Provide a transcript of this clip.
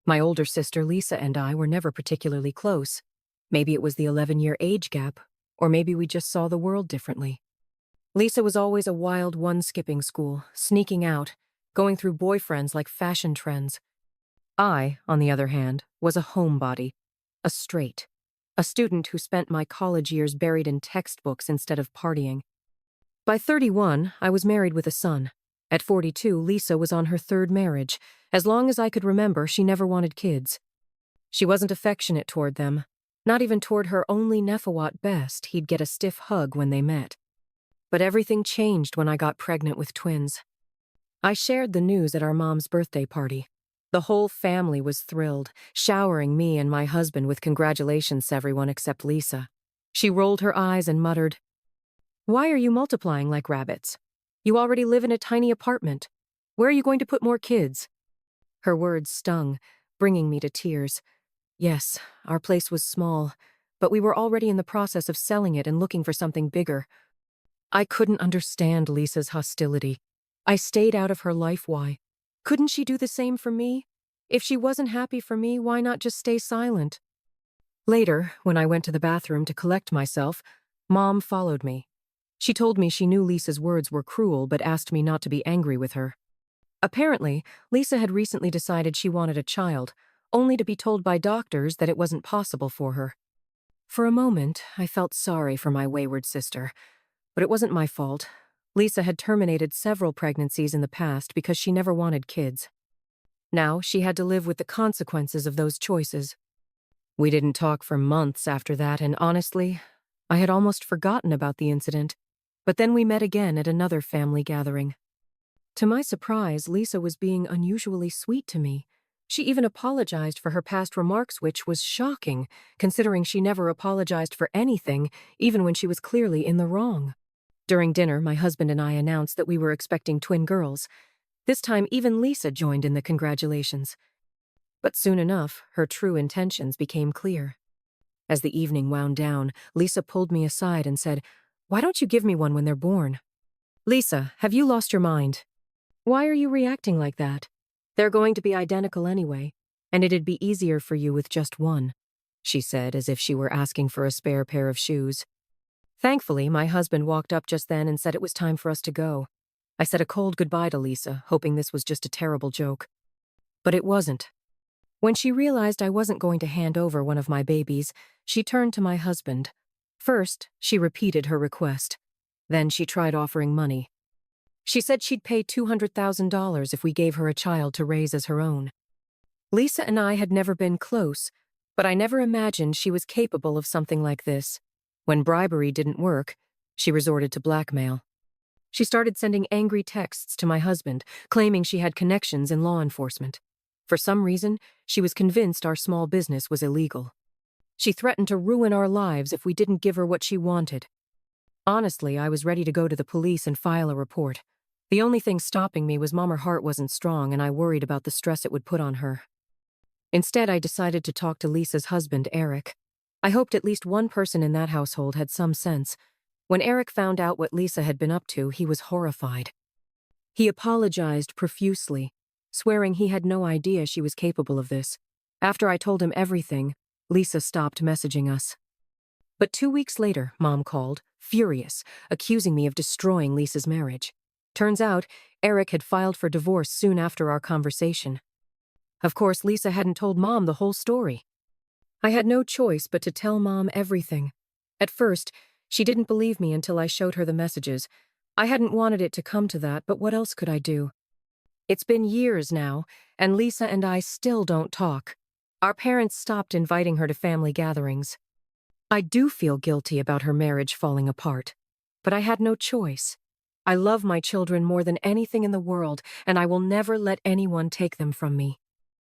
My older sister Lisa and I were never particularly close. Maybe it was the 11-year age gap, or maybe we just saw the world differently. Lisa was always a wild one skipping school, sneaking out, going through boyfriends like fashion trends. I, on the other hand, was a homebody, a straight, a student who spent my college years buried in textbooks instead of partying. By 31, I was married with a son. At 42, Lisa was on her third marriage. As long as I could remember, she never wanted kids. She wasn't affectionate toward them. Not even toward her only Nephawat best, he'd get a stiff hug when they met. But everything changed when I got pregnant with twins. I shared the news at our mom's birthday party. The whole family was thrilled, showering me and my husband with congratulations to everyone except Lisa. She rolled her eyes and muttered, "Why are you multiplying like rabbits? You already live in a tiny apartment. Where are you going to put more kids?" Her words stung, bringing me to tears. Yes, our place was small, but we were already in the process of selling it and looking for something bigger. I couldn't understand Lisa's hostility. I stayed out of her life. Why? Couldn't she do the same for me? If she wasn't happy for me, why not just stay silent? Later, when I went to the bathroom to collect myself, Mom followed me. She told me she knew Lisa's words were cruel but asked me not to be angry with her. Apparently, Lisa had recently decided she wanted a child, only to be told by doctors that it wasn't possible for her. For a moment, I felt sorry for my wayward sister, but it wasn't my fault. Lisa had terminated several pregnancies in the past because she never wanted kids. Now she had to live with the consequences of those choices. We didn't talk for months after that, and honestly, I had almost forgotten about the incident. But then we met again at another family gathering. To my surprise, Lisa was being unusually sweet to me. She even apologized for her past remarks, which was shocking, considering she never apologized for anything, even when she was clearly in the wrong. During dinner, my husband and I announced that we were expecting twin girls. This time, even Lisa joined in the congratulations. But soon enough, her true intentions became clear. As the evening wound down, Lisa pulled me aside and said, "Why don't you give me one when they're born?" "Lisa, have you lost your mind? Why are you reacting like that? They're going to be identical anyway, and it'd be easier for you with just one," she said, as if she were asking for a spare pair of shoes. Thankfully, my husband walked up just then and said it was time for us to go. I said a cold goodbye to Lisa, hoping this was just a terrible joke. But it wasn't. When she realized I wasn't going to hand over one of my babies, she turned to my husband. First, she repeated her request. Then she tried offering money. She said she'd pay $200,000 if we gave her a child to raise as her own. Lisa and I had never been close, but I never imagined she was capable of something like this. When bribery didn't work, she resorted to blackmail. She started sending angry texts to my husband, claiming she had connections in law enforcement. For some reason, she was convinced our small business was illegal. She threatened to ruin our lives if we didn't give her what she wanted. Honestly, I was ready to go to the police and file a report. The only thing stopping me was Mom, heart wasn't strong, and I worried about the stress it would put on her. Instead, I decided to talk to Lisa's husband, Eric. I hoped at least one person in that household had some sense. When Eric found out what Lisa had been up to, he was horrified. He apologized profusely, swearing he had no idea she was capable of this. After I told him everything, Lisa stopped messaging us. But 2 weeks later, Mom called, furious, accusing me of destroying Lisa's marriage. Turns out, Eric had filed for divorce soon after our conversation. Of course, Lisa hadn't told Mom the whole story. I had no choice but to tell Mom everything. At first, she didn't believe me until I showed her the messages. I hadn't wanted it to come to that, but what else could I do? It's been years now, and Lisa and I still don't talk. Our parents stopped inviting her to family gatherings. I do feel guilty about her marriage falling apart, but I had no choice. I love my children more than anything in the world, and I will never let anyone take them from me.